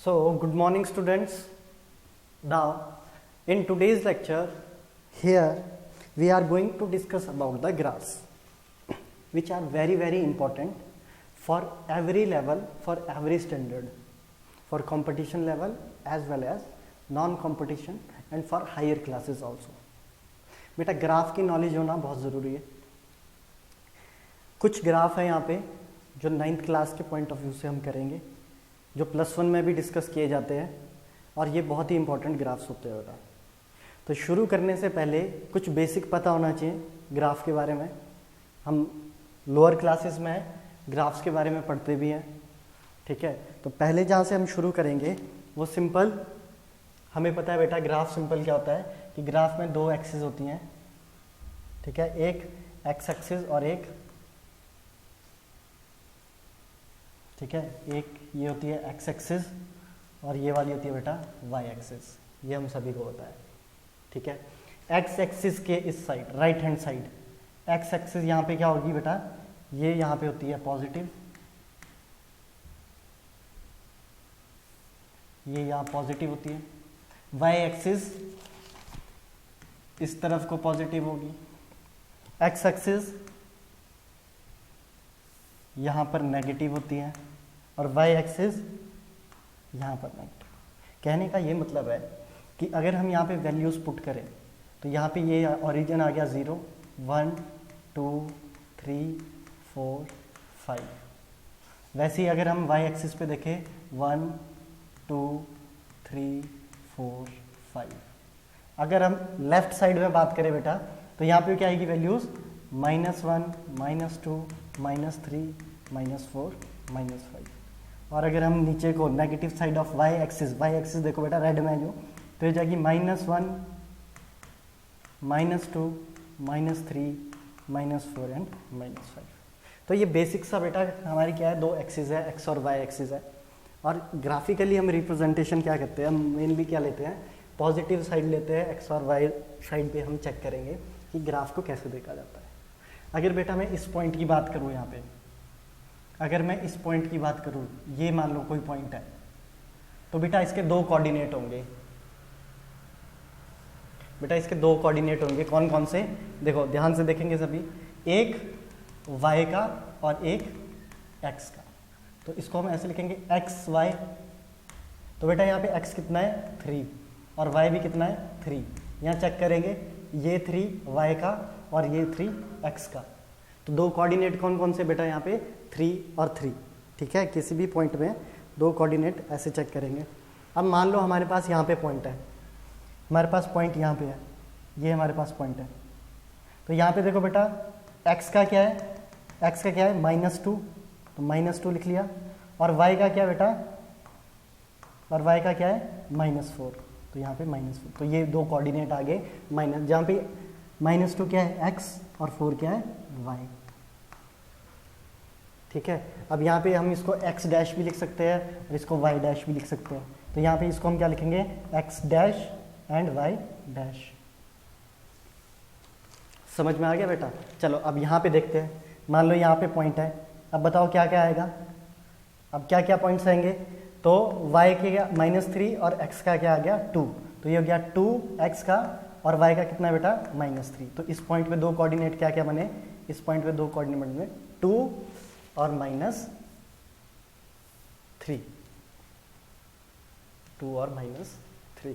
So, good morning students. Now, in today's lecture, here we are going to discuss about the graphs, which are very important for every level, for every standard, for competition level as well as non-competition and for higher classes also. बेटा graph की knowledge होना बहुत ज़रूरी है. कुछ graph है यहाँ पे जो 9th क्लास के पॉइंट ऑफ व्यू से हम करेंगे, जो +1 में भी डिस्कस किए जाते हैं और ये बहुत ही इंपॉर्टेंट ग्राफ्स होते हैं बेटा. तो शुरू करने से पहले कुछ बेसिक पता होना चाहिए ग्राफ के बारे में. हम लोअर क्लासेस में ग्राफ्स के बारे में पढ़ते भी हैं, ठीक है. तो पहले जहाँ से हम शुरू करेंगे वो सिंपल, हमें पता है बेटा ग्राफ सिंपल क्या होता है कि ग्राफ में दो एक्सिस होती हैं, ठीक है. एक एक्स एक्सिस और एक, ठीक है, एक ये होती है एक्स एक्सिस और ये वाली होती है बेटा वाई एक्सिस. ये हम सभी को पता है, ठीक है. एक्स एक्सिस के इस side, right hand side, x axis यहाँ पे क्या होगी बेटा, ये यहाँ पे होती है पॉजिटिव, ये यहाँ पॉजिटिव होती है. वाई एक्सिस इस तरफ को पॉजिटिव होगी. एक्स एक्सिस यहाँ पर नेगेटिव होती है और वाई एक्सिस यहाँ पर नेगेटिव. कहने का ये मतलब है कि अगर हम यहाँ पे वैल्यूज पुट करें तो यहाँ पे ये ओरिजिन आ गया 0, 1, 2, 3, 4, 5. वैसे ही अगर हम वाई एक्सिस पे देखें 1, 2, 3, 4, 5. अगर हम लेफ्ट साइड में बात करें बेटा तो यहाँ पे क्या आएगी वैल्यूज -1, -2, -3, -4, -5. और अगर हम नीचे को negative side of Y axis देखो बेटा रेड में जो, तो ये जाएगी -1, -2, -3, -4 एंड -5. तो ये बेसिक सा बेटा हमारी क्या है, दो एक्सिस है, एक्स और वाई एक्सिस है. और ग्राफिकली हम रिप्रेजेंटेशन क्या करते हैं, हम मेनली क्या लेते हैं, पॉजिटिव साइड लेते हैं. एक्स और वाई साइड पे हम चेक करेंगे कि ग्राफ को कैसे देखा जाता है. अगर बेटा मैं इस पॉइंट की बात करूँ, यहाँ पे अगर मैं इस पॉइंट की बात करूँ, ये मान लो कोई पॉइंट है, तो बेटा इसके दो कोऑर्डिनेट होंगे. बेटा इसके दो कोऑर्डिनेट होंगे, कौन कौन से, देखो ध्यान से देखेंगे सभी. एक y का और एक x का. तो इसको हम ऐसे लिखेंगे एक्स वाई. तो बेटा यहाँ पे x कितना है 3 और y भी कितना है 3. यहाँ चेक करेंगे ये 3 y का और ये 3 x का. तो दो कोऑर्डिनेट कौन कौन से बेटा यहाँ पे 3 और 3, ठीक है. किसी भी पॉइंट में दो कोऑर्डिनेट ऐसे चेक करेंगे. अब मान लो हमारे पास यहाँ पे पॉइंट है, हमारे पास पॉइंट यहाँ पे है, ये हमारे पास पॉइंट है. तो यहाँ पे देखो बेटा x का क्या है, x का क्या है -2, तो -2 लिख लिया. और y का क्या बेटा, और y का क्या है -4, तो यहाँ पे -4. तो ये दो कोऑर्डिनेट आ गए माइनस, जहाँ पे -2 क्या है x और 4 क्या है y, ठीक है. अब यहाँ पे हम इसको x डैश भी लिख सकते हैं और इसको y डैश भी लिख सकते हैं. तो यहाँ पे इसको हम क्या लिखेंगे, x dash and y dash. समझ में आ गया बेटा. चलो अब यहाँ पे देखते हैं. मान लो यहाँ पे पॉइंट है, अब बताओ क्या क्या आएगा. अब क्या क्या पॉइंट्स आएंगे, तो y के -3 और x का क्या आ गया 2. तो ये हो गया 2x का और y का कितना है बेटा -3. तो इस पॉइंट पे दो कोऑर्डिनेट क्या क्या बने, इस पॉइंट पे दो कोऑर्डिनेट बने 2 और -3, 2 और -3,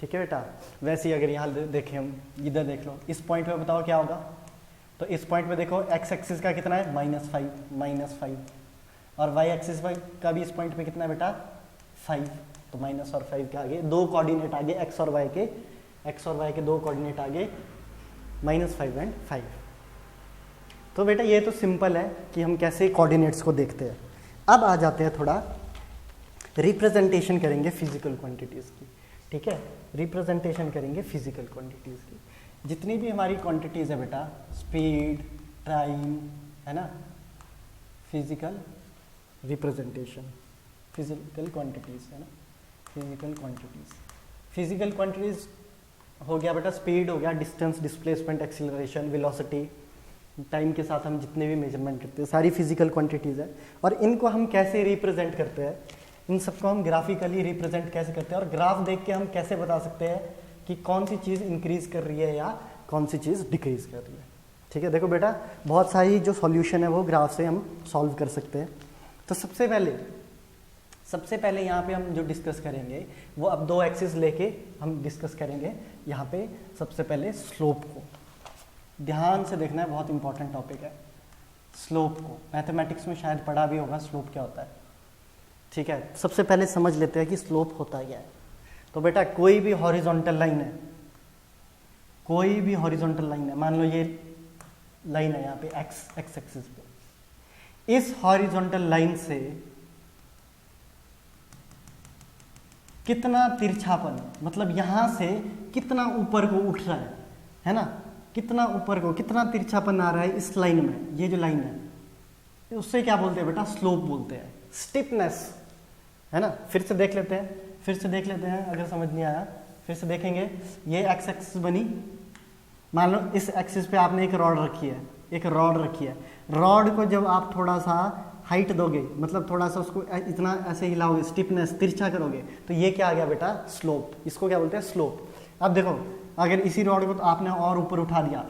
ठीक है बेटा. वैसे ही अगर यहाँ देखें हम, इधर देख लो, इस पॉइंट पे बताओ क्या होगा. तो इस पॉइंट पे देखो x एक्सिस का कितना है -5 और y एक्सिस का भी इस पॉइंट पे कितना है बेटा 5. तो माइनस और 5 के आगे दो कोऑर्डिनेट आगे x और y के दो कोऑर्डिनेट आगे -5 एंड 5. तो बेटा ये तो सिंपल है कि हम कैसे कोऑर्डिनेट्स को देखते हैं. अब आ जाते हैं थोड़ा रिप्रेजेंटेशन करेंगे फिजिकल क्वांटिटीज़ की, ठीक है. रिप्रेजेंटेशन करेंगे फिजिकल क्वांटिटीज़ की. जितनी भी हमारी क्वांटिटीज़ है बेटा, स्पीड, टाइम, है ना, फिजिकल रिप्रेजेंटेशन, फिजिकल क्वांटिटीज़, है ना, फिजिकल क्वांटिटीज़ हो गया बेटा. स्पीड हो गया, distance, displacement, acceleration, velocity, time के साथ हम जितने भी मेजरमेंट करते हैं सारी फिजिकल क्वांटिटीज़ है, और इनको हम कैसे रिप्रेजेंट करते हैं, इन सबको हम ग्राफिकली रिप्रेजेंट कैसे करते हैं, और ग्राफ देख के हम कैसे बता सकते हैं कि कौन सी चीज़ इंक्रीज कर रही है या कौन सी चीज़ डिक्रीज कर रही है। ठीक है, देखो बेटा बहुत सारी जो सॉल्यूशन है वो ग्राफ से हम सॉल्व कर सकते हैं। तो सबसे पहले यहाँ पे हम जो डिस्कस करेंगे वो अब 2 एक्सिस लेके हम डिस्कस करेंगे। यहाँ पे सबसे पहले स्लोप को ध्यान से देखना है, बहुत इंपॉर्टेंट टॉपिक है। स्लोप को मैथमेटिक्स में शायद पढ़ा भी होगा, स्लोप क्या होता है। ठीक है, सबसे पहले समझ लेते हैं कि स्लोप होता क्या है। तो बेटा कोई भी हॉरिजॉन्टल लाइन है, कोई भी हॉरिजॉन्टल लाइन है, मान लो ये लाइन है यहाँ पे एक्स एक्सिस पे, इस हॉरिजॉन्टल लाइन से कितना तिरछापन, मतलब यहां से कितना ऊपर को उठ रहा है ना, कितना ऊपर को कितना तिरछापन आ रहा है इस लाइन में, ये जो लाइन है उससे क्या बोलते हैं बेटा, स्लोप बोलते हैं, स्टिफनेस है ना। फिर से देख लेते हैं, अगर समझ नहीं आया फिर से देखेंगे। ये एक्स एक्सिस बनी, मान लो इस एक्सिस पे आपने एक रॉड रखी है, रॉड को जब आप थोड़ा सा हाइट दोगे, मतलब थोड़ा सा उसको इतना ऐसे हिलाओगे, स्टिफनेस तिरछा करोगे, तो ये क्या आ गया बेटा, स्लोप। इसको क्या बोलते हैं, स्लोप। अब देखो अगर इसी रॉड को तो आपने और ऊपर उठा दिया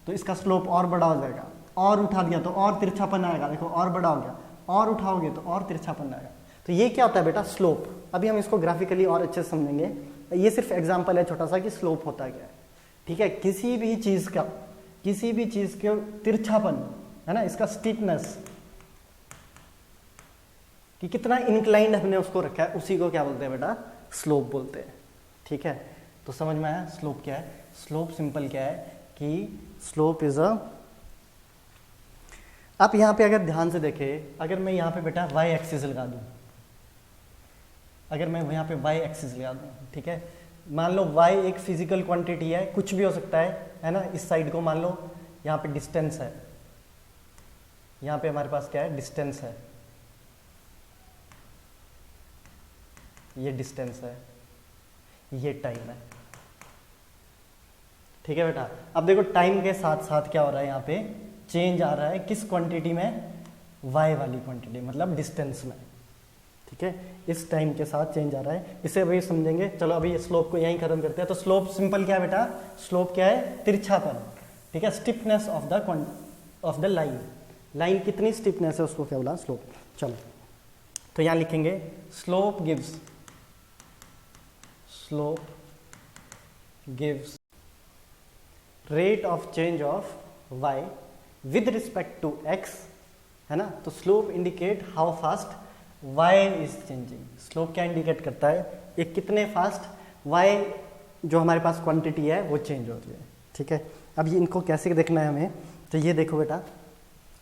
तो इसका स्लोप और बड़ा हो जाएगा, और उठा दिया तो और तिरछापन आएगा, देखो और बड़ा हो गया, और उठाओगे तो और तिरछापन आएगा। तो ये क्या होता है बेटा, स्लोप। अभी हम इसको ग्राफिकली और अच्छे से समझेंगे, ये सिर्फ एग्जाम्पल है छोटा सा कि स्लोप होता क्या है। ठीक है, किसी भी चीज के तिरछापन है ना, इसका स्टीपनेस कि कितना इंक्लाइंड हमने उसको रखा है, उसी को क्या बोलते हैं बेटा, स्लोप बोलते हैं। ठीक है, तो समझ में आया स्लोप क्या है। स्लोप सिंपल क्या है कि स्लोप इज अ, आप यहाँ पे अगर ध्यान से देखें, अगर मैं यहाँ पे बेटा y एक्सिस लगा दूँ, ठीक है, मान लो y एक फिजिकल क्वांटिटी है, कुछ भी हो सकता है ना। इस साइड को मान लो यहाँ पे डिस्टेंस है, यहाँ पे हमारे पास क्या है, डिस्टेंस है, ये डिस्टेंस है, ये टाइम है। ठीक है बेटा, अब देखो टाइम के साथ साथ क्या हो रहा है, यहाँ पे चेंज आ रहा है किस क्वांटिटी में, y वाली क्वांटिटी, मतलब डिस्टेंस में। ठीक है, इस टाइम के साथ चेंज आ रहा है, इसे अभी समझेंगे। चलो अभी स्लोप को यहीं खत्म करते हैं। तो स्लोप सिंपल क्या है बेटा, स्लोप क्या है, तिरछापन। ठीक है, स्टिफनेस ऑफ द लाइन कितनी स्टिफनेस है उसको क्या बोला, स्लोप। चलो तो यहाँ लिखेंगे slope gives rate of change of y with respect to x, है ना। तो slope indicate how fast y is changing. Slope क्या इंडिकेट करता है, ये कितने फास्ट y जो हमारे पास क्वांटिटी है वो चेंज हो रही है। ठीक है, अब ये इनको कैसे देखना है हमें, तो ये देखो बेटा,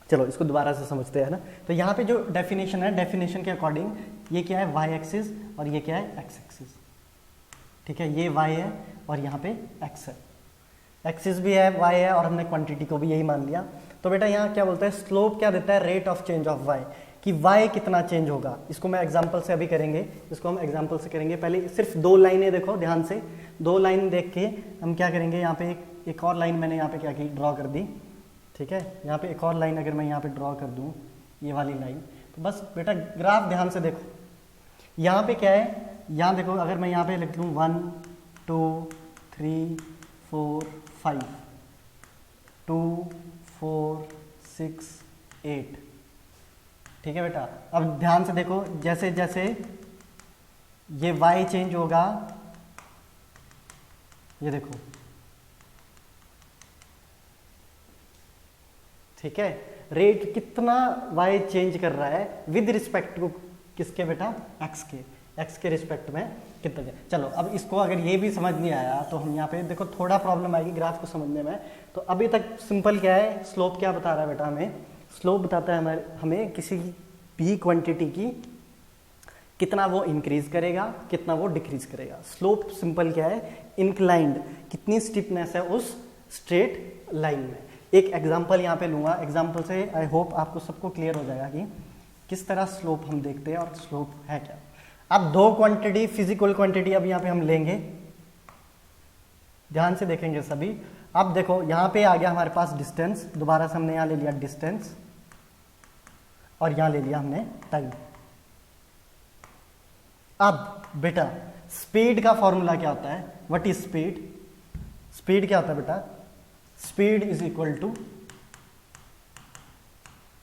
चलो इसको दोबारा से समझते हैं ना। तो यहाँ पे जो डेफिनेशन है, डेफिनेशन के अकॉर्डिंग ये क्या है, y एक्सिस, और ये क्या है, x एक्सिस। ठीक है, ये y है और यहाँ पे x है, एक्सिस भी है, y है, और हमने क्वांटिटी को भी यही मान लिया। तो बेटा यहाँ क्या बोलता है, स्लोप क्या देता है, rate of change of y, कि y कितना चेंज होगा। इसको मैं एग्जांपल से अभी करेंगे, इसको हम एग्जांपल से करेंगे। पहले सिर्फ 2 लाइनें देखो ध्यान से, 2 लाइन देख के हम क्या करेंगे, यहाँ पे एक और लाइन मैंने यहाँ पे क्या की, ड्रॉ कर दी। ठीक है, यहाँ पे एक और लाइन अगर मैं यहाँ पे ड्रॉ कर दूँ, ये वाली लाइन, तो बस बेटा ग्राफ ध्यान से देखो, यहाँ पे क्या है, यहाँ देखो अगर मैं यहाँ पे लिख लूँ 1 2 3 4 5 2 4 6 8। ठीक है बेटा, अब ध्यान से देखो, जैसे जैसे ये y चेंज होगा, ये देखो, ठीक है, रेट कितना y चेंज कर रहा है विद रिस्पेक्ट टू किसके बेटा, x के रिस्पेक्ट में कितना। चलो अब इसको अगर ये भी समझ नहीं आया तो हम यहाँ पे देखो थोड़ा प्रॉब्लम आएगी ग्राफ को समझने में। तो अभी तक सिंपल क्या है, स्लोप क्या बता रहा है बेटा, हमें स्लोप बताता है हमें किसी भी क्वांटिटी की कितना वो इंक्रीज करेगा, कितना वो डिक्रीज करेगा। स्लोप सिंपल क्या है, इंक्लाइंड, कितनी स्टिफनेस है उस स्ट्रेट लाइन में। एक एग्जांपल यहाँ पे लूँगा, एग्जांपल से आई होप आपको सबको क्लियर हो जाएगा कि किस तरह स्लोप हम देखते हैं और स्लोप है क्या। अब 2 क्वांटिटी, फिजिकल क्वांटिटी अब यहाँ पे हम लेंगे, ध्यान से देखेंगे सभी। अब देखो यहाँ पे आ गया हमारे पास डिस्टेंस, दोबारा से हमने यहाँ ले लिया डिस्टेंस और यहाँ ले लिया हमने टाइम। अब बेटा स्पीड का फॉर्मूला क्या होता है, व्हाट इज स्पीड? स्पीड क्या होता है बेटा? Speed is equal to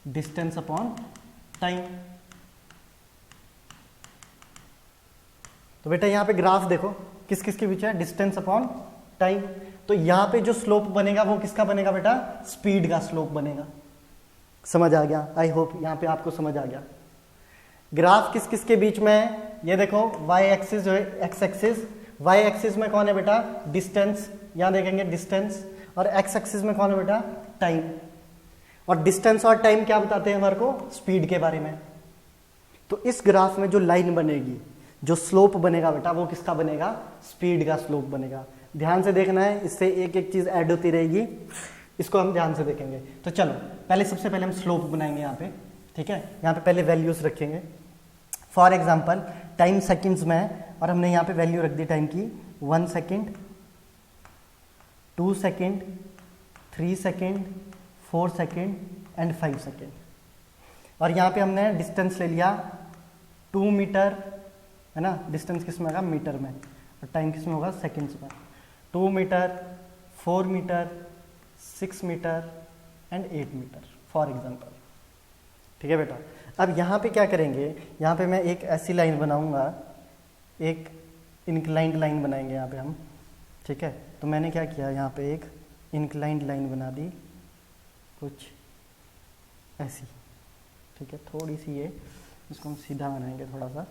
distance upon time. तो बेटा यहाँ पे ग्राफ देखो किस किस के बीच है, डिस्टेंस अपॉन टाइम। तो यहाँ पे जो स्लोप बनेगा वो किसका बनेगा बेटा? स्पीड का स्लोप बनेगा। समझ आ गया? आई होप यहाँ पे आपको समझ आ गया। ग्राफ किस किस के बीच में है? ये देखो वाई एक्सिस जो है, एक्स एक्सिस, वाई एक्सिस में कौन है बेटा? डिस्टेंस, यहाँ देखेंगे डिस्टेंस, और एक्स एक्सिस में कौन है बेटा? टाइम। और डिस्टेंस और टाइम क्या बताते हैं हमारे को? स्पीड के बारे में। तो इस ग्राफ में जो लाइन बनेगी, जो स्लोप बनेगा बेटा, वो किसका बनेगा? स्पीड का स्लोप बनेगा। ध्यान से देखना है, इससे एक एक चीज ऐड होती रहेगी, इसको हम ध्यान से देखेंगे। तो चलो पहले सबसे पहले हम स्लोप बनाएंगे यहाँ पे, ठीक है। यहाँ पे पहले वैल्यूज रखेंगे। फॉर एग्जाम्पल टाइम सेकेंड्स में है और हमने यहाँ पे वैल्यू रख दी टाइम की 1 second, 2 second, 3 second, 4 second and 5 second. और यहाँ पे हमने डिस्टेंस ले लिया 2 मीटर, है ना। डिस्टेंस किस में होगा? मीटर में। और टाइम किस में होगा? सेकेंड्स में। 2 metre, 4 metre, 6 metre and 8 metre for example, ठीक है बेटा। अब यहाँ पे क्या करेंगे, यहाँ पे मैं एक ऐसी लाइन बनाऊंगा, एक इंक्लाइंड लाइन बनाएंगे यहाँ पे हम, ठीक है। तो मैंने क्या किया, यहाँ पे एक इंक्लाइंड लाइन बना दी कुछ ऐसी, ठीक है। थोड़ी सी ये, इसको हम सीधा बनाएंगे थोड़ा सा।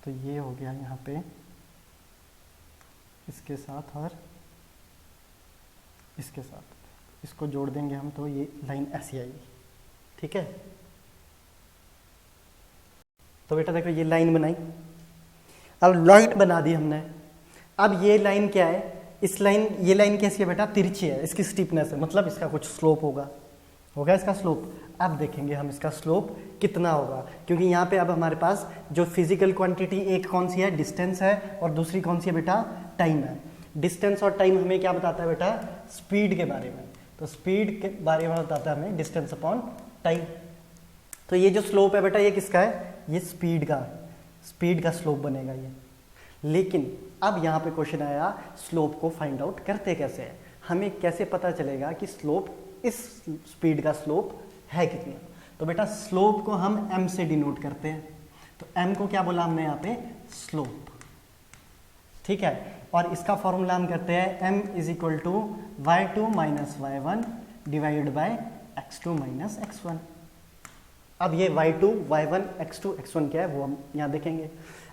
तो ये हो गया यहाँ पे इसके साथ और इसके साथ, इसको जोड़ देंगे हम तो ये लाइन ऐसी आएगी, ठीक है। तो बेटा देखो ये लाइन बनाई, अब लाइन बना दी हमने। अब ये लाइन क्या है? इस लाइन, ये लाइन कैसी है बेटा? तिरछी है, इसकी स्टीपनेस है, मतलब इसका कुछ स्लोप होगा इसका स्लोप। अब देखेंगे हम इसका स्लोप कितना होगा, क्योंकि यहाँ पे अब हमारे पास जो फिजिकल क्वांटिटी एक कौन सी है? डिस्टेंस है, और दूसरी कौन सी है बेटा? टाइम है। डिस्टेंस और टाइम हमें क्या बताता है बेटा? स्पीड के बारे में। तो स्पीड के बारे में बताता है हमें डिस्टेंस अपॉन टाइम। तो ये जो स्लोप है बेटा, ये किसका है? ये स्पीड का स्लोप बनेगा ये। लेकिन अब यहाँ पे क्वेश्चन आया, स्लोप को फाइंड आउट करते कैसे हैं? हमें कैसे पता चलेगा कि स्लोप, इस स्पीड का स्लोप है कितना? तो बेटा स्लोप को हम m से डिनोट करते हैं। तो m को क्या बोला हमने यहाँ पे? स्लोप, ठीक है। और इसका फॉर्मूला हम करते हैं m is equal to y2 minus y1 divided by x2 minus x1। अब ये y2, y1, x2, x1 क्या है वो हम यहाँ देखेंगे।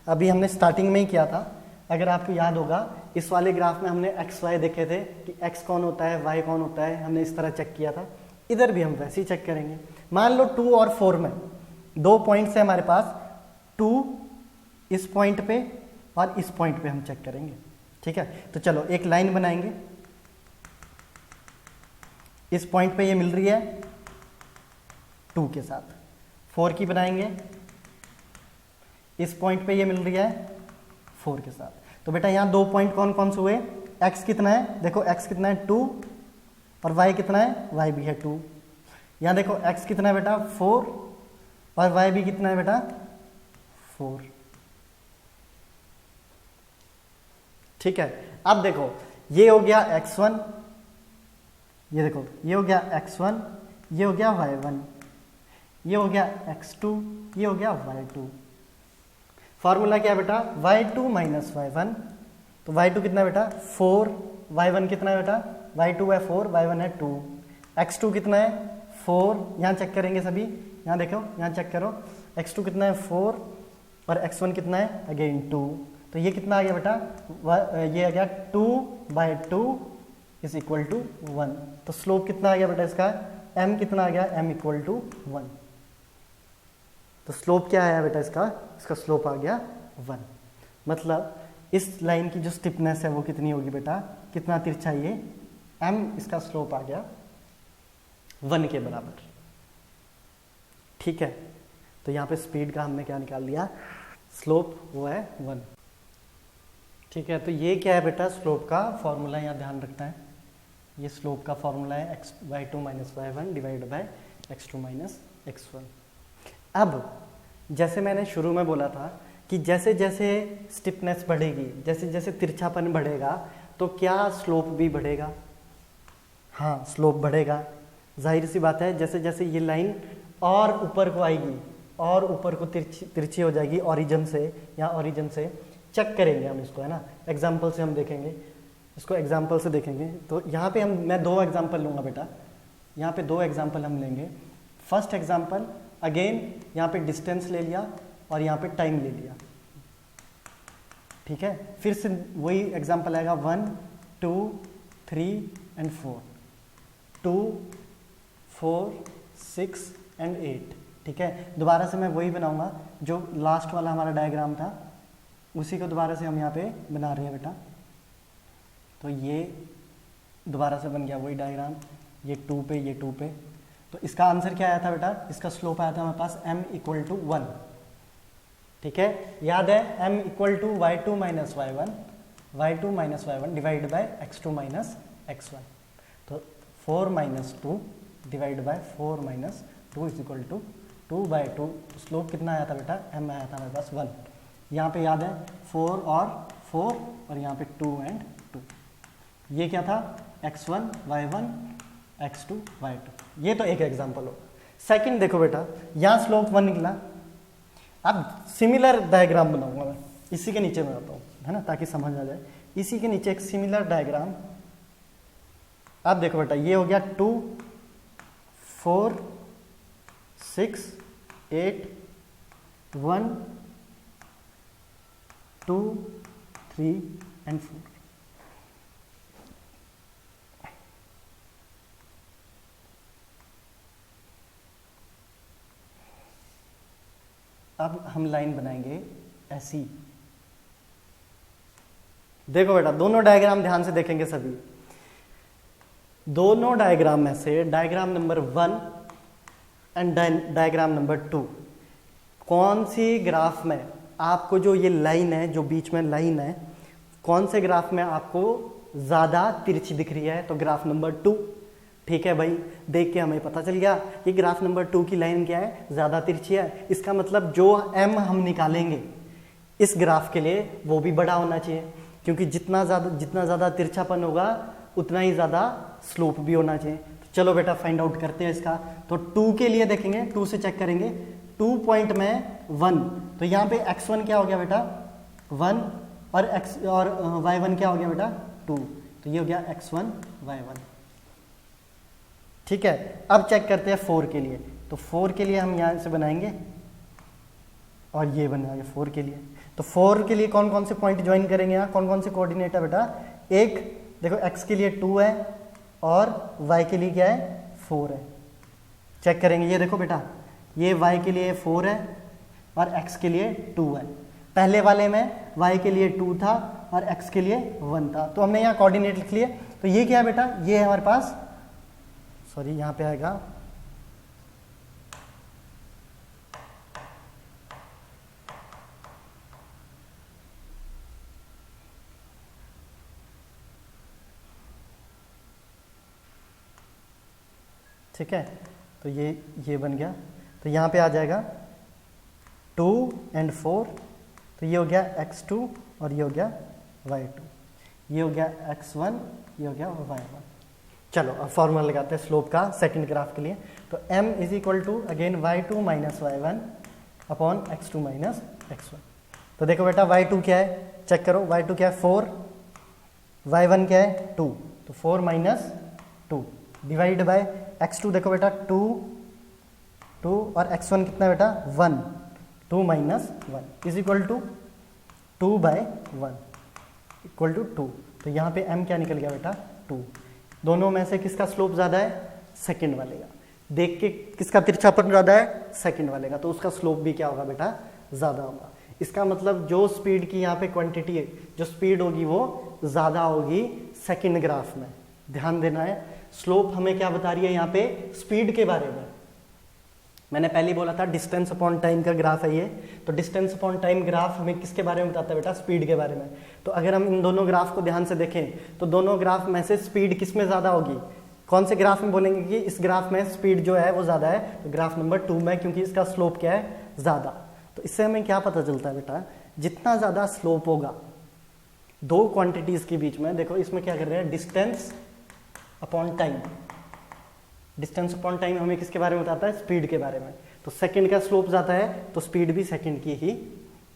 अभी हमने स्टार्टिंग में ही किया था, अगर आपको याद होगा, इस वाले ग्राफ में हमने एक्स वाई देखे थे कि x कौन होता है, y कौन होता है, हमने इस तरह चेक किया था। इधर भी हम वैसे ही चेक करेंगे। मान लो 2 और 4 में 2 पॉइंट्स है हमारे पास, 2 इस पॉइंट पे और इस पॉइंट पे हम चेक करेंगे, ठीक है। तो चलो एक लाइन बनाएंगे, इस पॉइंट पे ये मिल रही है 2 के साथ, 4 की बनाएंगे, इस पॉइंट पे ये मिल रही है 4 के साथ। तो बेटा यहाँ 2 पॉइंट कौन कौन से हुए? x कितना है? देखो x कितना है? 2, और y कितना है? y भी है 2। यहाँ देखो x कितना है बेटा? 4, और y भी कितना है बेटा? 4, ठीक है। अब देखो ये हो गया x1, ये देखो ये हो गया x1, ये हो गया y1, ये हो गया x2, ये हो गया y2। फॉर्मूला क्या है बेटा? y2 minus y1। तो y2 कितना है बेटा? 4, y1 कितना है बेटा? y2 है 4, y1 है 2। x2 कितना है? 4, यहाँ चेक करेंगे सभी, यहाँ देखो, यहाँ चेक करो, x2 कितना है? 4, और x1 कितना है? अगेन 2। तो ये कितना आ गया बेटा? ये आ गया 2/2 इज इक्वल टू 1। तो स्लोप कितना आ गया बेटा इसका? m कितना आ गया? m equal to 1। तो स्लोप क्या आया बेटा इसका? इसका स्लोप आ गया 1। मतलब इस लाइन की जो स्टिफनेस है वो कितनी होगी बेटा? कितना तिरछा ये? m, इसका स्लोप आ गया 1 के बराबर, ठीक है। तो यहाँ पे स्पीड का हमने क्या निकाल लिया? स्लोप वो है 1, ठीक है। तो ये क्या है बेटा? स्लोप का फॉर्मूला यहाँ ध्यान रखना है, ये स्लोप का फॉर्मूला है y2 minus y1 divide by x2 minus x1। अब जैसे मैंने शुरू में बोला था कि जैसे जैसे स्टिफनेस बढ़ेगी, जैसे जैसे तिरछापन बढ़ेगा, तो क्या स्लोप भी बढ़ेगा? हाँ, स्लोप बढ़ेगा। जाहिर सी बात है, जैसे जैसे ये लाइन और ऊपर को आएगी और ऊपर को तिरछी हो जाएगी ओरिजिन से, या ओरिजिन से चेक करेंगे हम इसको, है ना। एग्जाम्पल से हम देखेंगे इसको, एग्जाम्पल से देखेंगे। तो यहाँ पे मैं 2 एग्जाम्पल लूँगा बेटा, यहाँ पे 2 एग्जाम्पल हम लेंगे। फर्स्ट एग्जाम्पल अगेन यहाँ पे डिस्टेंस ले लिया और यहाँ पे टाइम ले लिया, ठीक है। फिर से वही एग्जाम्पल आएगा 1 2 3 एंड 4, 2 4 6 एंड 8, ठीक है। दोबारा से मैं वही बनाऊंगा जो लास्ट वाला हमारा डायग्राम था, उसी को दोबारा से हम यहाँ पे बना रहे हैं बेटा। तो ये दोबारा से बन गया वही डायग्राम, ये 2 पे, ये 2 पे। तो इसका आंसर क्या आया था बेटा? इसका स्लोप आया था हमारे पास m इक्वल टू 1, ठीक है। याद है m equal to y2 minus y1 divide by x2 minus x1। तो 4 minus 2 divide by 4 minus 2 is equal to 2/2। Slope कितना आया था बेटा? m आया था हमारे पास 1। यहाँ पे याद है 4 और यहाँ पे 2 एंड 2। ये क्या था? x1 y1 x2 y2। ये तो एक एग्जांपल हो। सेकंड देखो बेटा, यहाँ स्लोप 1 निकला। अब सिमिलर डायग्राम बनाऊंगा मैं, इसी के नीचे बनाता हूँ, है ना, ताकि समझ आ जाए। इसी के नीचे एक सिमिलर डायग्राम। अब देखो बेटा, ये हो गया 2 4 6 8 1 2 3 एंड 4। अब हम लाइन बनाएंगे ऐसी। देखो बेटा, दोनों डायग्राम ध्यान से देखेंगे सभी। दोनों डायग्राम में से diagram number 1 and diagram number 2, कौन सी ग्राफ में आपको जो ये लाइन है, जो बीच में लाइन है, कौन से ग्राफ में आपको ज्यादा तिरछी दिख रही है? तो ग्राफ नंबर 2, ठीक है भाई। देख के हमें पता चल गया कि ग्राफ नंबर 2 की लाइन क्या है? ज्यादा तिरछी है। इसका मतलब जो m हम निकालेंगे इस ग्राफ के लिए वो भी बड़ा होना चाहिए, क्योंकि जितना ज्यादा तिरछापन होगा उतना ही ज्यादा स्लोप भी होना चाहिए। तो चलो बेटा फाइंड आउट करते हैं इसका। तो 2 के लिए देखेंगे, 2 से चेक करेंगे। 2 पॉइंट में 1, तो यहाँ पे x1 क्या हो गया बेटा? 1 और y1 क्या हो गया बेटा? 2। तो ये हो गया x1 y1, ठीक है। अब चेक करते हैं 4 के लिए। तो 4 के लिए हम यहाँ से बनाएंगे और ये बनाएंगे 4 के लिए। तो 4 के लिए कौन कौन से पॉइंट ज्वाइन करेंगे? यहाँ कौन कौन से कोऑर्डिनेट है बेटा? एक देखो, x के लिए 2 है और y के लिए क्या है? 4 है। चेक करेंगे, ये देखो बेटा, ये y के लिए 4 है और x के लिए 2 है। पहले वाले में y के लिए 2 था और x के लिए 1 था। तो हमने यहाँ कोऑर्डिनेट लिख लिए। तो ये क्या है बेटा? ये है हमारे पास, सॉरी यहाँ पे आएगा ठीक है। तो ये बन गया। तो यहाँ पे आ जाएगा 2 एंड 4। तो ये हो गया x2 और ये हो गया y2। ये हो गया x1, ये हो गया y1। चलो अब फॉर्मूला लगाते हैं स्लोप का सेकंड ग्राफ के लिए। तो m is equal to again y2 minus y1 upon x2 minus x1। तो देखो बेटा, y2 क्या है? चेक करो, y2 क्या है? 4। y1 क्या है? 2। तो 4 माइनस 2 डिवाइड बाय x2। देखो बेटा, 2 और x1 कितना बेटा? 1। 2 minus 1 is equal to 2/1 equal to 2। तो यहाँ पे m क्या निकल गया बेटा? 2। दोनों में से किसका स्लोप ज्यादा है? सेकंड वाले का। देख के किसका तिरछापन ज्यादा है? सेकंड वाले का। तो उसका स्लोप भी क्या होगा बेटा? ज्यादा होगा। इसका मतलब जो स्पीड की यहाँ पे क्वांटिटी है, जो स्पीड होगी वो ज्यादा होगी सेकंड ग्राफ में। ध्यान देना है, स्लोप हमें क्या बता रही है यहाँ पे? स्पीड के बारे में। मैंने पहले ही बोला था डिस्टेंस अपॉन टाइम का ग्राफ है ये। तो डिस्टेंस अपॉन टाइम ग्राफ हमें किसके बारे में बताता है बेटा? स्पीड के बारे में। तो अगर हम इन दोनों ग्राफ को ध्यान से देखें तो दोनों ग्राफ में से स्पीड किस में ज़्यादा होगी? कौन से ग्राफ में बोलेंगे कि इस ग्राफ में स्पीड जो है वो ज़्यादा है? तो ग्राफ नंबर 2 में, क्योंकि इसका स्लोप क्या है? ज़्यादा। तो इससे हमें क्या पता चलता है बेटा? जितना ज़्यादा स्लोप होगा दो क्वांटिटीज़ के बीच में, देखो इसमें क्या कर रहे हैं? Distance upon time. Distance upon time हमें किसके बारे में बताता है? स्पीड के बारे में। तो सेकंड का स्लोप ज़्यादा है तो स्पीड भी सेकंड की ही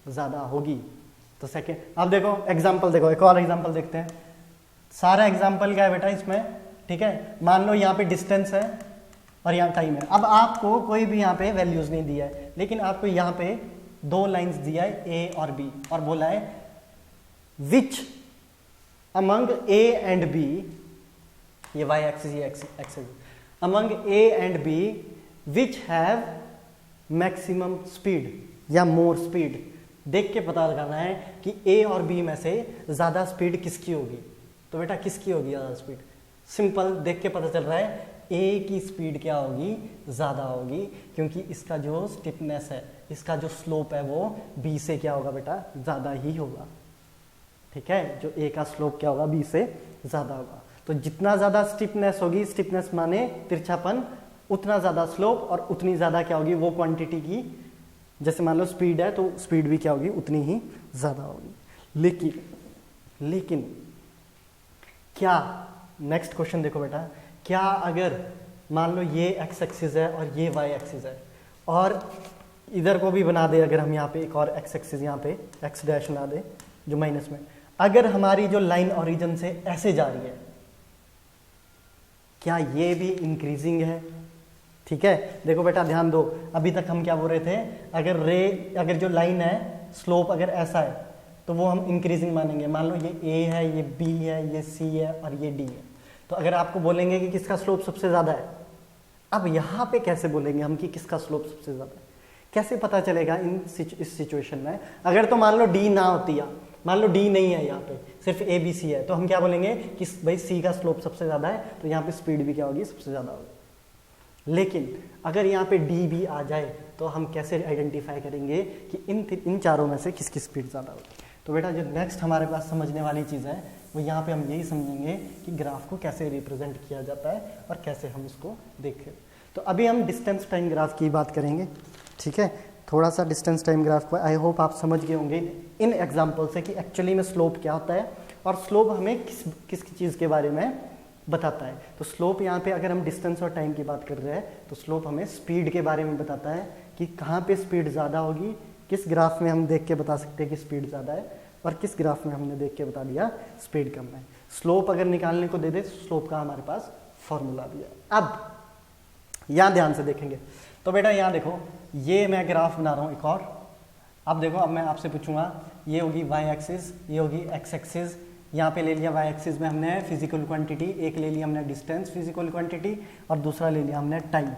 ज़्यादा होगी। तो सेकंड, अब देखो एग्जांपल, देखो एक और एग्जांपल देखते हैं। सारा एग्जांपल क्या है बेटा इसमें? ठीक है, मान लो यहाँ पे डिस्टेंस है और यहाँ टाइम है। अब आपको कोई भी यहाँ पे वैल्यूज नहीं दिया है, लेकिन आपको यहाँ पे दो लाइंस दिया है ए और बी, और बोला है which among A and B, ये वाई एक्सिस ये axis, among A and B which have maximum speed या मोर स्पीड। देख के पता लगाना है कि ए और बी में से ज़्यादा स्पीड किसकी होगी। तो बेटा किसकी होगी ज़्यादा स्पीड? सिंपल, देख के पता चल रहा है ए की स्पीड क्या होगी? ज़्यादा होगी, क्योंकि इसका जो स्टिफनेस है, इसका जो स्लोप है वो बी से क्या होगा बेटा? ज़्यादा ही होगा। ठीक है, जो ए का स्लोप क्या होगा? बी से ज़्यादा होगा। तो जितना ज़्यादा स्टिफनेस होगी, स्टिफनेस माने तिरछापन, उतना ज़्यादा स्लोप और उतनी ज़्यादा क्या होगी? वो क्वांटिटी की, जैसे मान लो स्पीड है तो स्पीड भी क्या होगी? उतनी ही ज़्यादा होगी। लेकिन क्या, नेक्स्ट क्वेश्चन देखो बेटा, क्या अगर मान लो ये एक्स एक्सिस है और ये वाई एक्सिस है, और इधर को भी बना दे, अगर हम यहाँ पे एक और एक्स एक्सिस यहाँ पे एक्स डैश बना दे जो माइनस में, अगर हमारी जो लाइन ओरिजिन से ऐसे जा रही है, क्या ये भी इंक्रीजिंग है? ठीक है, देखो बेटा ध्यान दो, अभी तक हम क्या बोल रहे थे? अगर जो लाइन है स्लोप अगर ऐसा है तो वो हम इंक्रीजिंग मानेंगे। मान लो ये ए है, ये बी है, ये सी है और ये डी है। तो अगर आपको बोलेंगे कि किसका स्लोप सबसे ज़्यादा है, अब यहाँ पे कैसे बोलेंगे हम कि किसका स्लोप सबसे ज़्यादा है? कैसे पता चलेगा इस सिचुएशन में? अगर तो मान लो डी ना होती है, मान लो डी नहीं है, यहाँ पे सिर्फ ए बी सी है, तो हम क्या बोलेंगे कि भाई सी का स्लोप सबसे ज़्यादा है, तो यहाँ पे स्पीड भी क्या होगी? सबसे ज़्यादा होगी। लेकिन अगर यहाँ पे डी भी आ जाए तो हम कैसे आइडेंटिफाई करेंगे कि इन चारों में से किसकी स्पीड ज़्यादा होगी? तो बेटा जो नेक्स्ट हमारे पास समझने वाली चीज़ है वो यहाँ पे हम यही समझेंगे कि ग्राफ को कैसे रिप्रेजेंट किया जाता है और कैसे हम इसको देखें। तो अभी हम डिस्टेंस टाइम ग्राफ की बात करेंगे। ठीक है, थोड़ा सा डिस्टेंस टाइम ग्राफ को आई होप आप समझ गए होंगे इन एग्जाम्पल से कि एक्चुअली में स्लोप क्या होता है और स्लोप हमें किस चीज़ के बारे में बताता है। तो स्लोप यहाँ पे अगर हम डिस्टेंस और टाइम की बात कर रहे हैं तो स्लोप हमें स्पीड के बारे में बताता है कि कहाँ पे स्पीड ज़्यादा होगी, किस ग्राफ में हम देख के बता सकते हैं कि स्पीड ज़्यादा है और किस ग्राफ में हमने देख के बता दिया स्पीड कम है। स्लोप अगर निकालने को दे दे तो स्लोप का हमारे पास फॉर्मूला भी है। अब यहाँ ध्यान से देखेंगे तो बेटा यहाँ देखो, ये मैं ग्राफ बना रहा हूँ एक और। अब देखो, अब मैं आपसे पूछूंगा, ये होगी वाई एक्सिस, ये होगी एक्स एक्सिस। यहाँ पे ले लिया वाई एक्सिस में हमने फिजिकल क्वांटिटी, एक ले लिया हमने डिस्टेंस फिजिकल क्वांटिटी और दूसरा ले लिया हमने टाइम।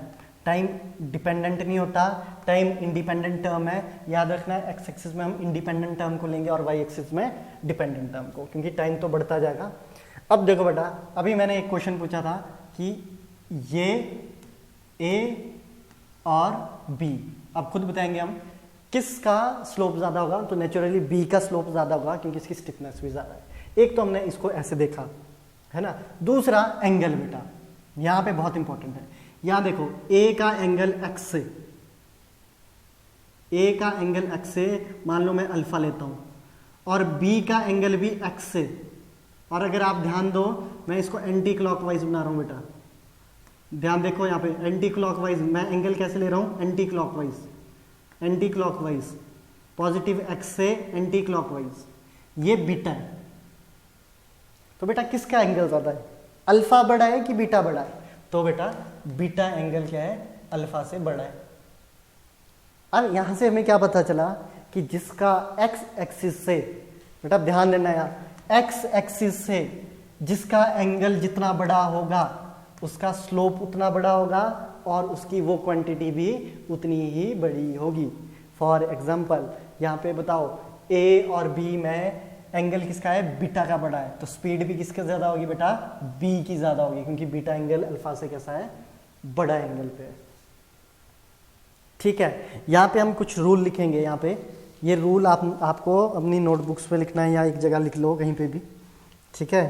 टाइम डिपेंडेंट नहीं होता, टाइम इंडिपेंडेंट टर्म है, याद रखना है। एक्स एक्सिस में हम इंडिपेंडेंट टर्म को लेंगे और वाई एक्सिस में डिपेंडेंट टर्म को, क्योंकि टाइम तो बढ़ता जाएगा। अब देखो बेटा, अभी मैंने एक क्वेश्चन पूछा था कि ये ए और बी, अब खुद बताएंगे हम किसका स्लोप ज़्यादा होगा। तो नेचुरली बी का स्लोप ज़्यादा होगा क्योंकि इसकी स्टिफनेस भी ज़्यादा है। एक तो हमने इसको ऐसे देखा है ना। दूसरा एंगल बेटा यहाँ पे बहुत इंपॉर्टेंट है। यहाँ देखो, ए का एंगल एक्स से, ए का एंगल एक्स से मान लो मैं अल्फा लेता हूँ, और बी का एंगल भी एक्स से। और अगर आप ध्यान दो, मैं इसको एंटी क्लॉकवाइज बना रहा हूँ बेटा, ध्यान देखो यहाँ पे एंटी क्लॉकवाइज मैं एंगल कैसे ले रहा हूँ? Anti clockwise, anti clockwise, positive x से एंटी क्लॉकवाइज, ये बीटा है। तो बेटा किसका एंगल ज्यादा है? अल्फा बड़ा है कि बीटा बड़ा है? तो बेटा बीटा एंगल क्या है? अल्फा से बड़ा है। अब यहां से हमें क्या पता चला कि जिसका एक्स एक्सिस से, बेटा ध्यान देना यार, एक्स एक्सिस से जिसका एंगल जितना बड़ा होगा उसका स्लोप उतना बड़ा होगा और उसकी वो क्वांटिटी भी उतनी ही बड़ी होगी। फॉर एग्जाम्पल यहाँ पे बताओ, ए और बी में एंगल किसका है? बीटा का बड़ा है, तो स्पीड भी किसके ज्यादा होगी बेटा? बी की ज्यादा होगी, क्योंकि बीटा एंगल अल्फा से कैसा है? बड़ा एंगल पे है। ठीक है, यहाँ पे हम कुछ रूल लिखेंगे। यहाँ पे ये रूल आपको अपनी नोटबुक्स पे लिखना है या एक जगह लिख लो कहीं पे भी, ठीक है।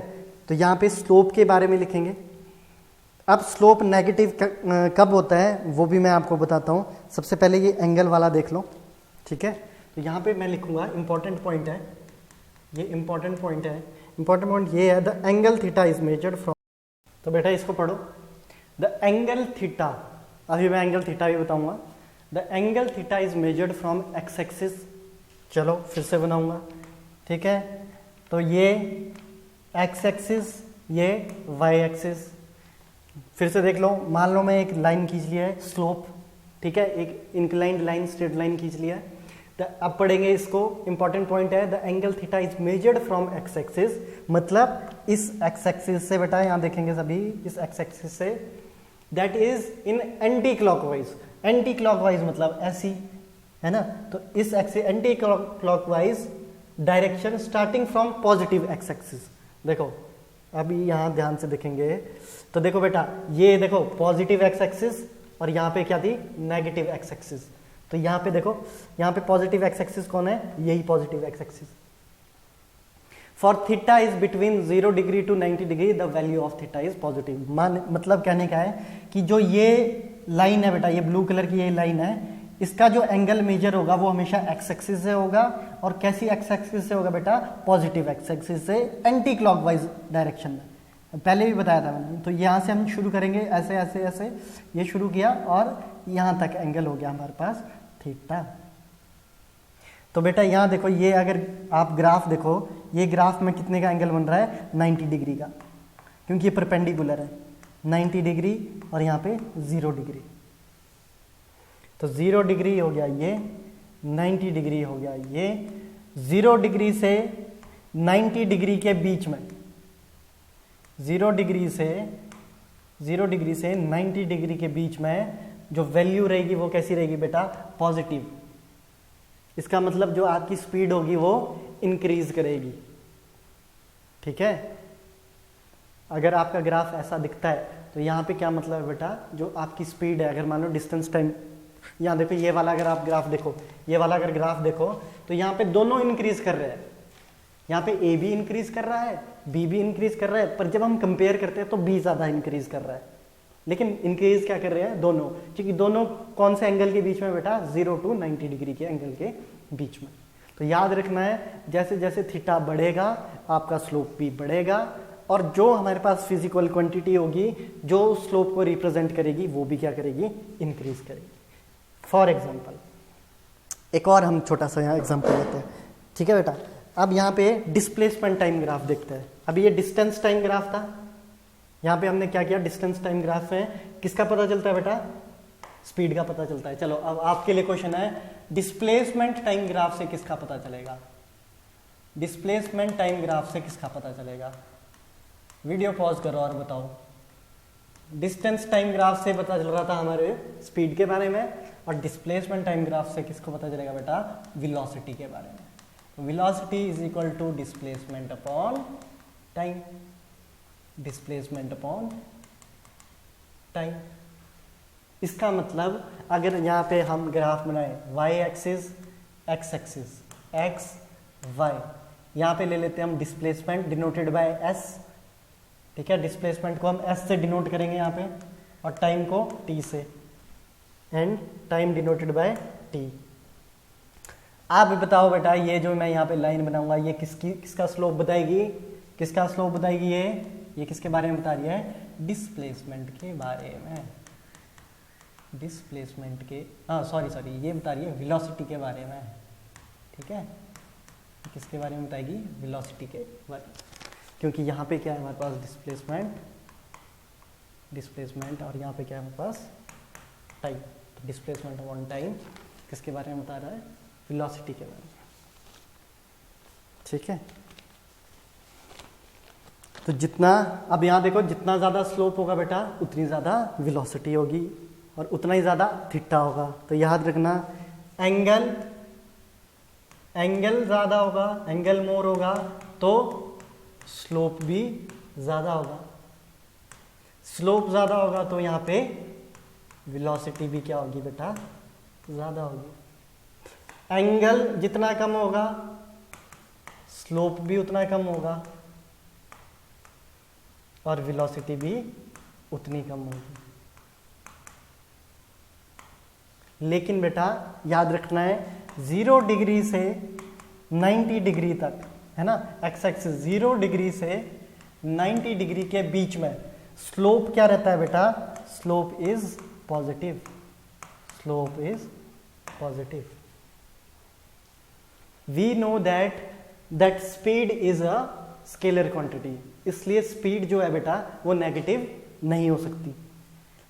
तो यहाँ पे स्लोप के बारे में लिखेंगे। अब स्लोप नेगेटिव कब होता है वो भी मैं आपको बताता हूँ। सबसे पहले ये एंगल वाला देख लो, ठीक है। तो यहाँ पे मैं लिखूंगा, इंपॉर्टेंट पॉइंट है ये, इंपॉर्टेंट पॉइंट है। इंपॉर्टेंट पॉइंट ये है, the angle theta is measured from, तो बेटा इसको पढ़ो, द एंगल थीटा, अभी मैं एंगल थीटा भी बताऊंगा। The angle theta is measured from x axis, चलो फिर से बनाऊंगा, ठीक है। तो ये एक्स एक्सिस, ये वाई एक्सिस। फिर से देख लो, मान लो मैं एक लाइन खींच लिया है, स्लोप, ठीक है, एक इंक्लाइंड लाइन, स्ट्रेट लाइन खींच लिया है। तो अब पढ़ेंगे इसको, इंपॉर्टेंट पॉइंट है, the angle theta is measured from x axis, मतलब इस एक्स एक्सिस से, बेटा यहां देखेंगे सभी, इस एक्स एक्सिस से, that is in anti clockwise. Anti clockwise मतलब ऐसी, है ना। तो इस axis anti clockwise direction starting from positive X axis. देखो अभी यहां ध्यान से देखेंगे तो देखो बेटा, ये देखो पॉजिटिव एक्स एक्सिस और यहाँ पे क्या थी, नेगेटिव एक्स एक्सिस। तो यहाँ पे देखो, यहाँ पे पॉजिटिव एक्स एक्सिस कौन है, यही positive X axis. For theta is between 0 degree to 90 degree the value of theta is positive. मतलब कहने का है कि जो ये लाइन है बेटा, ये ब्लू कलर की ये लाइन है, इसका जो एंगल मेजर होगा वो हमेशा एक्स एक्सिस से होगा। और कैसी एक्स एक्सिस से होगा बेटा, पॉजिटिव एक्स एक्सिस से, एंटी क्लॉकवाइज डायरेक्शन में। पहले भी बताया था मैंने। तो यहाँ से हम शुरू करेंगे, ऐसे ऐसे ऐसे ये शुरू किया और यहाँ तक एंगल हो गया हमारे पास थीटा। तो बेटा यहाँ देखो, ये अगर आप ग्राफ देखो, ये ग्राफ में कितने का एंगल बन रहा है, 90 डिग्री का, क्योंकि ये परपेंडिकुलर है, 90 डिग्री और यहाँ पे 0 डिग्री। तो 0 डिग्री हो गया ये, 90 डिग्री हो गया ये। 0 डिग्री से 90 डिग्री के बीच में, 0 डिग्री से 90 डिग्री के बीच में जो वैल्यू रहेगी वो कैसी रहेगी बेटा, पॉजिटिव। इसका मतलब जो आपकी स्पीड होगी वो इंक्रीज करेगी, ठीक है। अगर आपका ग्राफ ऐसा दिखता है तो यहाँ पे क्या मतलब है बेटा, जो आपकी स्पीड है, अगर मान लो डिस्टेंस टाइम, यहाँ देखो ये वाला अगर आप ग्राफ देखो, ये वाला अगर ग्राफ देखो तो यहाँ पे दोनों इंक्रीज कर रहे हैं। यहाँ पे ए भी इंक्रीज कर रहा है, बी भी इंक्रीज कर रहा है, पर जब हम कंपेयर करते हैं तो बी ज्यादा इंक्रीज कर रहा है। लेकिन इंक्रीज क्या कर रहे हैं, दोनों, क्योंकि दोनों कौन से एंगल के बीच में बेटा, 0 टू 90 डिग्री के एंगल के बीच में। तो याद रखना है, जैसे जैसे थीटा बढ़ेगा आपका स्लोप भी बढ़ेगा, और जो हमारे पास फिजिकल क्वांटिटी होगी जो स्लोप को रिप्रेजेंट करेगी वो भी क्या करेगी, इंक्रीज करेगी। फॉर एग्जाम्पल एक और हम छोटा सा यहाँ एग्जाम्पल लेते हैं, ठीक है बेटा। अब यहाँ पे डिस्प्लेसमेंट टाइम ग्राफ देखते हैं। अभी ये डिस्टेंस टाइम ग्राफ था, यहाँ पे हमने क्या किया, डिस्टेंस टाइम ग्राफ में किसका पता चलता है बेटा, स्पीड का पता चलता है। चलो अब आपके लिए क्वेश्चन है, डिस्प्लेसमेंट टाइम ग्राफ से किसका पता चलेगा, डिस्प्लेसमेंट टाइम ग्राफ से किसका पता चलेगा। वीडियो पॉज करो और बताओ। डिस्टेंस टाइम ग्राफ से पता चल रहा था हमारे स्पीड के बारे में, और डिस्प्लेसमेंट टाइम ग्राफ से किसको पता चलेगा बेटा, वेलोसिटी के बारे में। Velocity is equal to displacement upon time, displacement upon time. इसका मतलब अगर यहाँ पे हम ग्राफ बनाए, Y axis, X axis, X Y, यहाँ पे ले लेते हैं हम डिस्प्लेसमेंट डिनोटेड बाय एस, ठीक है। डिस्प्लेसमेंट को हम एस से डिनोट करेंगे यहाँ पे, और टाइम को टी से, and time denoted by T. आप बताओ बेटा, ये जो मैं यहाँ पे लाइन बनाऊंगा ये किसका स्लोप बताएगी, किसका स्लोप बताएगी, ये किसके बारे में बता रही है, डिस्प्लेसमेंट के बारे में, डिस्प्लेसमेंट के, सॉरी ये बता रही है वेलोसिटी के बारे में, ठीक है। किसके बारे में बताएगी, वेलोसिटी के बारे में, क्योंकि यहाँ पे क्या है हमारे पास, डिस्प्लेसमेंट, और यहाँ पे क्या है हमारे पास, टाइम। तो डिस्प्लेसमेंट अपॉन टाइम किसके बारे में बता रहा है, वेलोसिटी के बारे में, ठीक है। तो जितना, अब यहाँ देखो, जितना ज़्यादा स्लोप होगा बेटा उतनी ज़्यादा वेलोसिटी होगी, और उतना ही ज़्यादा थीटा होगा। तो याद रखना, एंगल ज़्यादा होगा, एंगल मोर होगा तो स्लोप भी ज़्यादा होगा, स्लोप ज़्यादा होगा तो यहाँ पे वेलोसिटी भी क्या होगी बेटा, ज़्यादा होगी। एंगल जितना कम होगा स्लोप भी उतना कम होगा और वेलोसिटी भी उतनी कम होगी। लेकिन बेटा याद रखना है 0 डिग्री से 90 डिग्री तक, है ना, एक्स एक्सिस 0 डिग्री से 90 डिग्री के बीच में स्लोप क्या रहता है बेटा? Slope is positive. Slope is positive. We know that speed is a scalar quantity, इसलिए स्पीड जो है बेटा वो नेगेटिव नहीं हो सकती।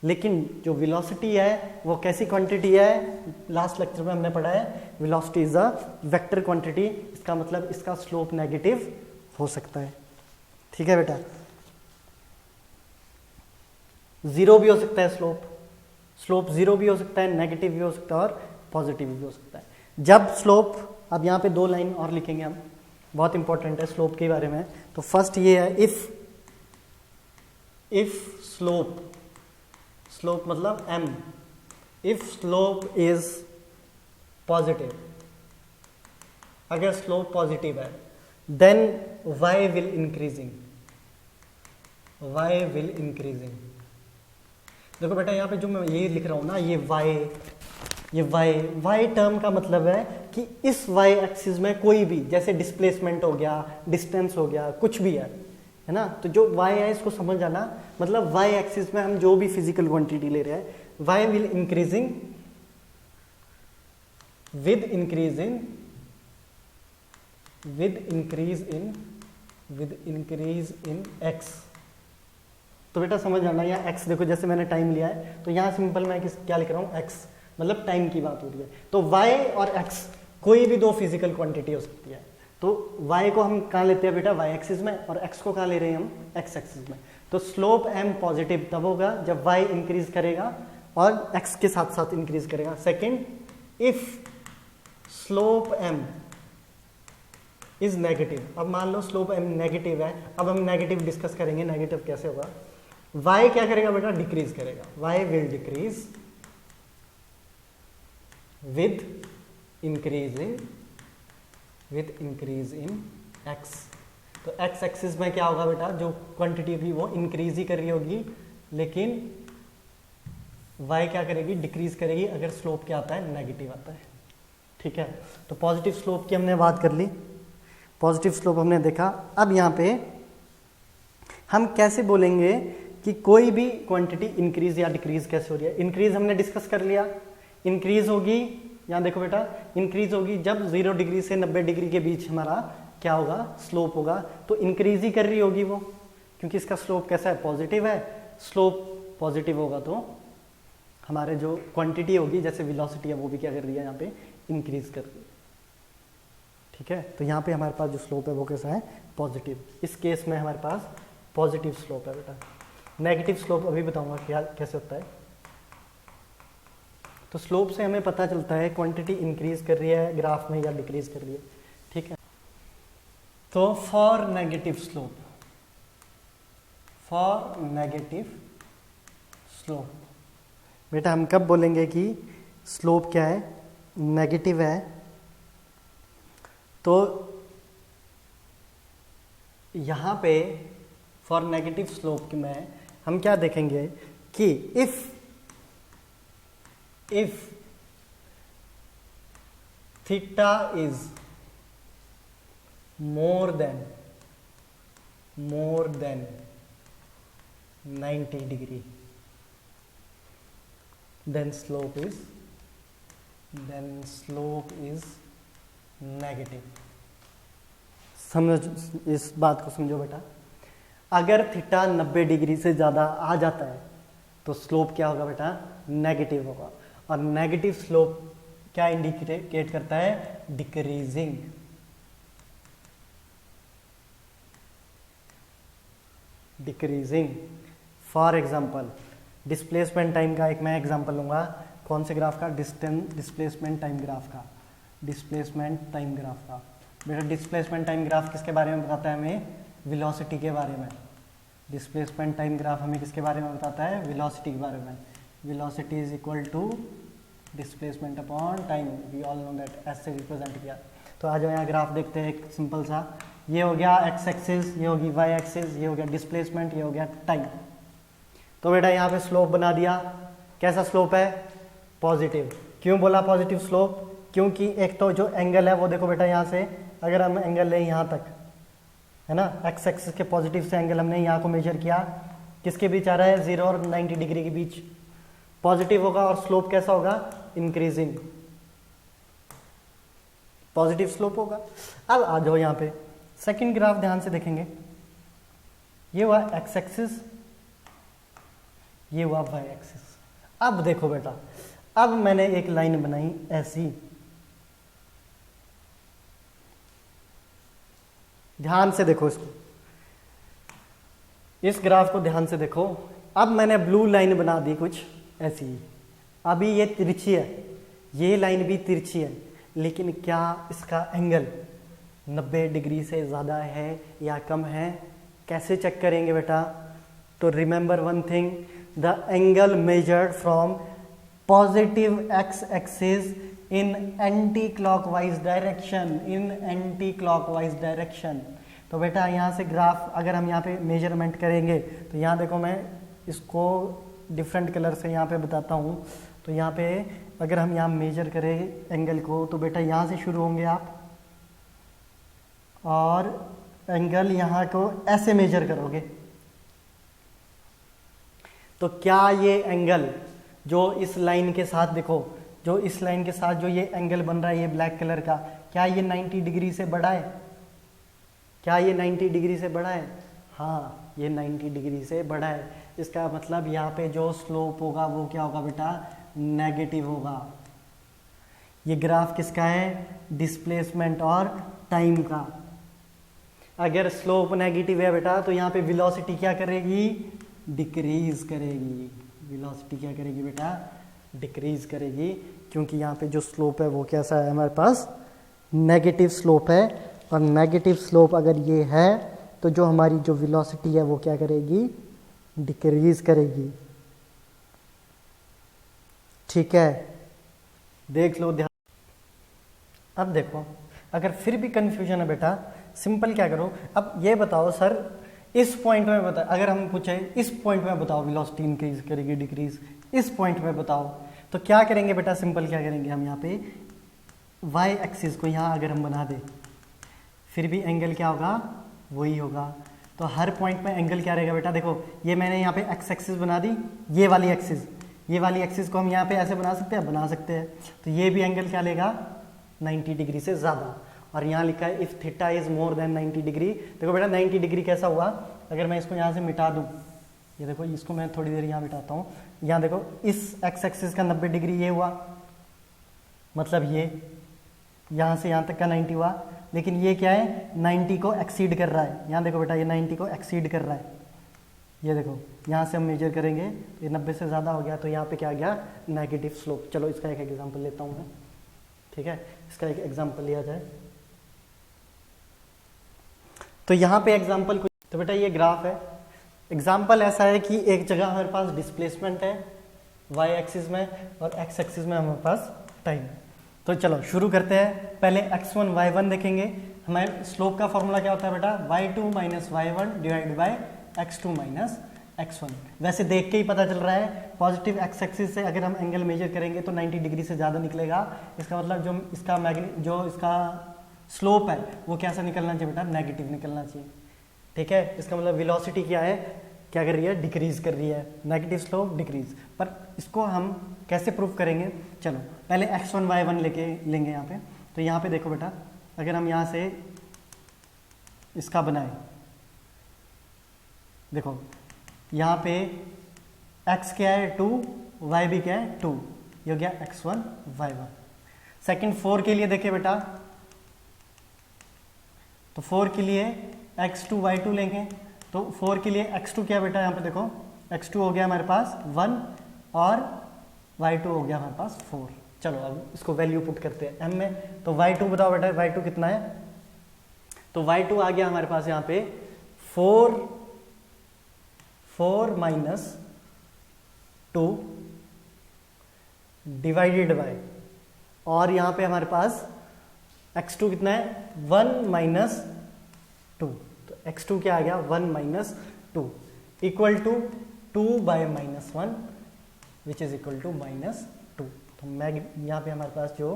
लेकिन जो वेलोसिटी है वो कैसी क्वांटिटी है? लास्ट लेक्चर में हमने पढ़ा है velocity is a vector quantity. इसका मतलब इसका स्लोप नेगेटिव हो सकता है। ठीक है बेटा, जीरो भी हो सकता है स्लोप, स्लोप जीरो भी हो सकता है, नेगेटिव भी हो सकता है और पॉजिटिव भी हो सकता है। जब स्लोप, अब यहाँ पे 2 लाइन और लिखेंगे हम, बहुत इंपॉर्टेंट है स्लोप के बारे में। तो फर्स्ट ये है इफ स्लोप मतलब m, if slope is positive, अगर स्लोप पॉजिटिव है देन y विल इंक्रीजिंग। देखो बेटा यहाँ पे जो मैं ये लिख रहा हूं ना, ये y टर्म का मतलब है कि इस y एक्सिस में कोई भी, जैसे डिस्प्लेसमेंट हो गया, डिस्टेंस हो गया, कुछ भी है ना, तो जो y है इसको समझ जाना। मतलब y एक्सिस में हम जो भी फिजिकल क्वांटिटी ले रहे हैं y will increasing with increase in x। तो बेटा समझ जाना, यहाँ x देखो, जैसे मैंने टाइम लिया है तो यहाँ सिंपल मैं क्या लिख रहा हूँ x, मतलब टाइम की बात हो रही है। तो y और x कोई भी 2 फिजिकल क्वांटिटी हो सकती है। तो y को हम कहाँ लेते हैं बेटा? y एक्सिस में, और x को कहाँ ले रहे हैं हम? x एक्सिस में। तो स्लोप m पॉजिटिव तब होगा जब y इंक्रीज करेगा और x के साथ साथ इंक्रीज करेगा। Second, if slope m is negative. अब मान लो स्लोप m नेगेटिव है, अब हम नेगेटिव डिस्कस करेंगे, नेगेटिव कैसे होगा। y क्या करेगा बेटा? डिक्रीज करेगा। y will decrease with increase in x। तो x एक्सिस में क्या होगा बेटा? जो क्वांटिटी होगी वो इंक्रीज ही कर रही होगी, लेकिन y क्या करेगी? डिक्रीज करेगी अगर स्लोप क्या आता है? नेगेटिव आता है। ठीक है, तो पॉजिटिव स्लोप की हमने बात कर ली, पॉजिटिव स्लोप हमने देखा। अब यहाँ पे हम कैसे बोलेंगे कि कोई भी क्वांटिटी इंक्रीज या डिक्रीज कैसे हो रही है? इंक्रीज हमने डिस्कस कर लिया, इंक्रीज होगी, यहाँ देखो बेटा, इंक्रीज होगी जब 0 डिग्री से 90 डिग्री के बीच हमारा क्या होगा? स्लोप होगा। तो इंक्रीज ही कर रही होगी वो, क्योंकि इसका स्लोप कैसा है? पॉजिटिव है। स्लोप पॉजिटिव होगा तो हमारे जो क्वांटिटी होगी, जैसे वेलोसिटी है, वो भी क्या कर रही है? यहाँ पे इंक्रीज कर रही है। ठीक है, तो यहाँ पे हमारे पास जो स्लोप है वो कैसा है? पॉजिटिव। इस केस में हमारे पास पॉजिटिव स्लोप है बेटा। नेगेटिव स्लोप अभी बताऊंगा क्या कैसे होता है। तो स्लोप से हमें पता चलता है क्वांटिटी इंक्रीज कर रही है ग्राफ में या डिक्रीज कर रही है। ठीक है, तो फॉर नेगेटिव स्लोप बेटा हम कब बोलेंगे कि स्लोप क्या है? नेगेटिव है। तो यहाँ पे फॉर नेगेटिव स्लोप में हम क्या देखेंगे कि if theta is more than 90 degree then slope is negative. समझो, इस बात को समझो बेटा, अगर थीटा 90 डिग्री से ज़्यादा आ जाता है तो स्लोप क्या होगा बेटा? नेगेटिव होगा। और नेगेटिव स्लोप क्या इंडिकेट करता है? Decreasing. For example displacement time का एक मैं एग्जाम्पल लूंगा। कौन से ग्राफ का? डिस्प्लेसमेंट टाइम ग्राफ का। बेटा डिस्प्लेसमेंट टाइम ग्राफ किसके बारे में बताता है? हमें वेलोसिटी के बारे में। डिस्प्लेसमेंट टाइम ग्राफ हमें किसके बारे में बताता है? वेलोसिटी के बारे में। Velocity is equal to displacement upon time, we all know that, ऐसे रिप्रेजेंट किया। तो आ जाओ यहाँ ग्राफ देखते हैं एक सिंपल सा। ये हो गया एक्स एक्सिस, ये होगी वाई एक्सिस, ये हो गया डिस्प्लेसमेंट, ये हो गया टाइम। तो बेटा यहाँ पे स्लोप बना दिया। कैसा स्लोप है? पॉजिटिव। क्यों बोला पॉजिटिव स्लोप? क्योंकि एक तो जो एंगल है वो देखो बेटा, यहाँ से अगर हम एंगल लें यहाँ तक, है ना, एक्स एक्सिस के पॉजिटिव से एंगल हमने यहाँ को मेजर किया, किसके बीच आ रहा है? 0 और 90 डिग्री के बीच। पॉजिटिव होगा और स्लोप कैसा होगा? इंक्रीजिंग, पॉजिटिव स्लोप होगा। अब आ जाओ यहाँ पे सेकंड ग्राफ ध्यान से देखेंगे। ये हुआ एक्स एक्सिस, ये हुआ वाई एक्सिस। अब देखो बेटा, अब मैंने एक लाइन बनाई ऐसी, ध्यान से देखो इसको, इस ग्राफ को ध्यान से देखो। अब मैंने ब्लू लाइन बना दी कुछ ऐसी ही। अभी ये तिरछी है, ये लाइन भी तिरछी है, लेकिन क्या इसका एंगल 90 डिग्री से ज़्यादा है या कम है? कैसे चेक करेंगे बेटा? तो remember one thing, the angle measured from positive X axis in anti clockwise direction, in anti clockwise direction. तो बेटा यहाँ से ग्राफ अगर हम यहाँ पे मेजरमेंट करेंगे तो यहाँ देखो, मैं इसको डिफरेंट कलर से यहाँ पे बताता हूँ। तो यहाँ पे अगर हम यहाँ मेजर करें एंगल को, तो बेटा यहाँ से शुरू होंगे आप और एंगल यहाँ को ऐसे मेजर करोगे। तो क्या ये एंगल जो इस लाइन के साथ देखो, जो इस लाइन के साथ जो ये एंगल बन रहा है ये ब्लैक कलर का, क्या ये 90 डिग्री से बड़ा है? क्या ये 90 डिग्री से बड़ा है? हाँ, ये 90 डिग्री से बड़ा है। इसका मतलब यहाँ पे जो स्लोप होगा वो क्या होगा बेटा? नेगेटिव होगा। ये ग्राफ किसका है? डिस्प्लेसमेंट और टाइम का। अगर स्लोप नेगेटिव है बेटा तो यहाँ पे वेलोसिटी क्या करेगी? डिक्रीज करेगी। वेलोसिटी क्या करेगी बेटा? डिक्रीज करेगी, क्योंकि यहाँ पे जो स्लोप है वो कैसा है हमारे पास? नेगेटिव स्लोप है। और नेगेटिव स्लोप अगर ये है तो जो हमारी जो वेलोसिटी है वो क्या करेगी? डिक्रीज करेगी। ठीक है, देख लो ध्यान। अब देखो, अगर फिर भी कंफ्यूजन है बेटा, सिंपल क्या करो, अब ये बताओ सर इस पॉइंट में बता, अगर हम पूछे इस पॉइंट में बताओ वेलोसिटी इंक्रीज करेगी डिक्रीज, इस पॉइंट में बताओ, तो क्या करेंगे बेटा? सिंपल क्या करेंगे हम यहाँ पे वाई एक्सिस को यहाँ अगर हम बना दे, फिर भी एंगल क्या होगा? वही होगा। तो हर पॉइंट में एंगल क्या रहेगा बेटा? देखो ये मैंने यहाँ पे एक्स एक्सिस बना दी, ये वाली एक्सिस को हम यहाँ पे ऐसे बना सकते हैं, बना सकते हैं। तो ये भी एंगल क्या लेगा? 90 डिग्री से ज़्यादा। और यहाँ लिखा है if theta is more than 90 degree. देखो बेटा 90 डिग्री कैसा हुआ? अगर मैं इसको यहाँ से मिटा दूँ, ये देखो इसको मैं थोड़ी देर यहाँ मिटाता हूँ। यहाँ देखो इस एक्स एक्सिस का 90 डिग्री ये हुआ, मतलब ये यहाँ से यहाँ तक का 90 हुआ, लेकिन ये क्या है? 90 को एक्सीड कर रहा है। यहाँ देखो बेटा ये 90 को एक्सीड कर रहा है। ये देखो यहाँ से हम मेजर करेंगे, ये 90 से ज़्यादा हो गया, तो यहाँ पे क्या आ गया? Negative slope. चलो इसका एक एग्जांपल लेता हूँ मैं, ठीक है, इसका एक एग्जांपल लिया जाए। तो यहाँ पे एग्जांपल कुछ, तो बेटा ये ग्राफ है, एग्जांपल ऐसा है कि एक जगह हमारे पास डिस्प्लेसमेंट है वाई एक्सिस में और एक्स एक्सिस में हमारे पास टाइम। तो चलो शुरू करते हैं। पहले x1 y1 देखेंगे। हमारे स्लोप का फॉर्मूला क्या होता है बेटा? y2 minus y1 divide by x2 minus x1। वैसे देख के ही पता चल रहा है, पॉजिटिव एक्स एक्सिस से अगर हम एंगल मेजर करेंगे तो 90 डिग्री से ज़्यादा निकलेगा। इसका मतलब जो इसका स्लोप है वो कैसा निकलना चाहिए बेटा? नेगेटिव निकलना चाहिए। ठीक है, इसका मतलब वेलोसिटी क्या है? क्या कर रही है? डिक्रीज कर रही है। Negative slope decrease. पर इसको हम कैसे प्रूव करेंगे? चलो पहले x1 y1 लेंगे यहाँ पे। तो यहाँ पे देखो बेटा, अगर हम यहाँ से इसका बनाए, देखो यहाँ पे x क्या है? 2, y भी क्या है? 2। ये हो गया x1 y1। सेकंड 4 के लिए देखे बेटा, तो 4 के लिए x2 y2 लेंगे। तो 4 के लिए x2 क्या बेटा? यहाँ पे देखो x2 हो गया हमारे पास 1 और y2 हो गया हमारे पास 4। चलो अब इसको वैल्यू पुट करते हैं m में। तो y2 बताओ बेटा, y2 कितना है? तो y2 आ गया हमारे पास यहाँ पे 4 माइनस 2 डिवाइडेड बाय, और यहाँ पे हमारे पास x2 कितना है 1 माइनस 2, तो x2 क्या आ गया 1 minus 2 equal to 2 by minus 1 which is equal to minus 2। तो यहाँ पे हमारे पास जो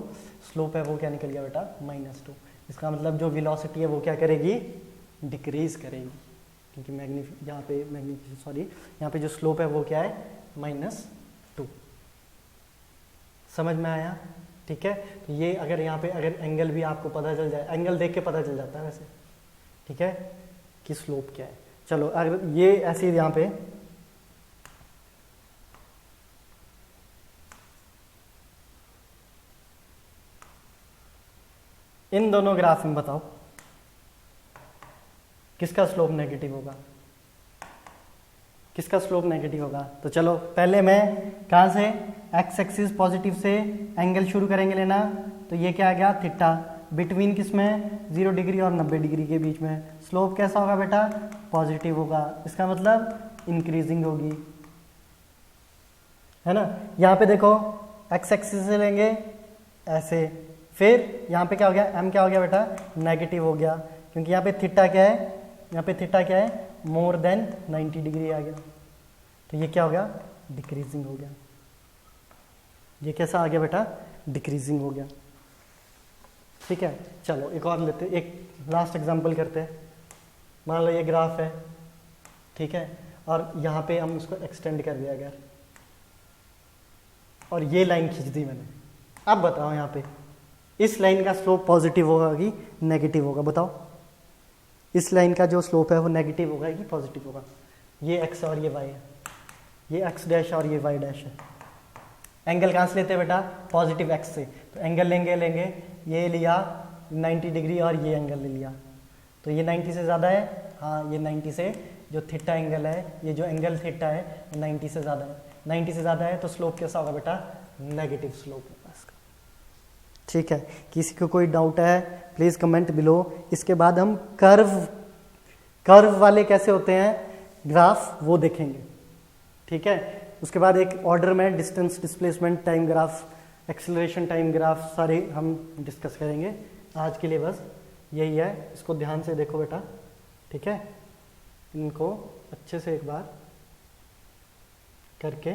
स्लोप है वो क्या निकल गया बेटा -2। इसका मतलब जो वेलोसिटी है वो क्या करेगी, डिक्रीज करेगी, क्योंकि यहाँ पे जो स्लोप है वो क्या है -2। समझ में आया? ठीक है, तो ये अगर यहाँ पे अगर एंगल भी आपको पता चल जाए, एंगल देख के पता चल जाता है वैसे, ठीक है, कि स्लोप क्या है। चलो अगर ये ऐसी यहाँ पे इन दोनों ग्राफ में बताओ किसका स्लोप नेगेटिव होगा, किसका स्लोप नेगेटिव होगा। तो चलो पहले मैं कहाँ से एक्स एक्सिस पॉजिटिव से एंगल शुरू करेंगे लेना, तो ये क्या आ गया थीटा, बिटवीन किस में 0 डिग्री और 90 डिग्री के बीच में। स्लोप कैसा होगा बेटा, पॉजिटिव होगा, इसका मतलब इंक्रीजिंग होगी, है ना। यहाँ पे देखो एक्स एक्सिस से लेंगे ऐसे, फिर यहाँ पे क्या हो गया, एम क्या हो गया बेटा नेगेटिव हो गया, क्योंकि यहाँ पे थीटा क्या है, यहाँ पे थीटा क्या है मोर देन 90 डिग्री आ गया, तो ये क्या हो गया डिक्रीजिंग हो गया। ये कैसा आ गया बेटा डिक्रीजिंग हो गया। ठीक है, चलो एक और लेते, एक लास्ट एग्जांपल करते हैं। मान लो ये ग्राफ है, ठीक है, और यहाँ पे हम उसको एक्सटेंड कर दिया अगर, और ये लाइन खींच दी मैंने। अब बताओ यहाँ पे इस लाइन का स्लोप पॉजिटिव होगा कि नेगेटिव होगा, बताओ। इस लाइन का जो स्लोप है वो नेगेटिव होगा कि पॉजिटिव होगा। ये एक्स और ये वाई है, ये एक्स डैश और ये वाई डैश है। एंगल कहाँ से लेते हैं बेटा, पॉजिटिव एक्स से, तो एंगल लेंगे ये लिया 90 डिग्री और ये एंगल ले लिया, तो ये 90 से ज़्यादा है, हाँ ये 90 से, जो थीटा एंगल है, ये जो एंगल थीटा है 90 से ज़्यादा है, 90 से ज़्यादा है, तो स्लोप कैसा होगा बेटा नेगेटिव स्लोप होगा इसका। ठीक है, किसी को कोई डाउट है प्लीज़ कमेंट बिलो। इसके बाद हम कर्व वाले कैसे होते हैं ग्राफ वो देखेंगे, ठीक है। उसके बाद एक ऑर्डर में distance, displacement, time graph, acceleration time graph सारे हम डिस्कस करेंगे। आज के लिए बस यही है, इसको ध्यान से देखो बेटा, ठीक है। इनको अच्छे से एक बार करके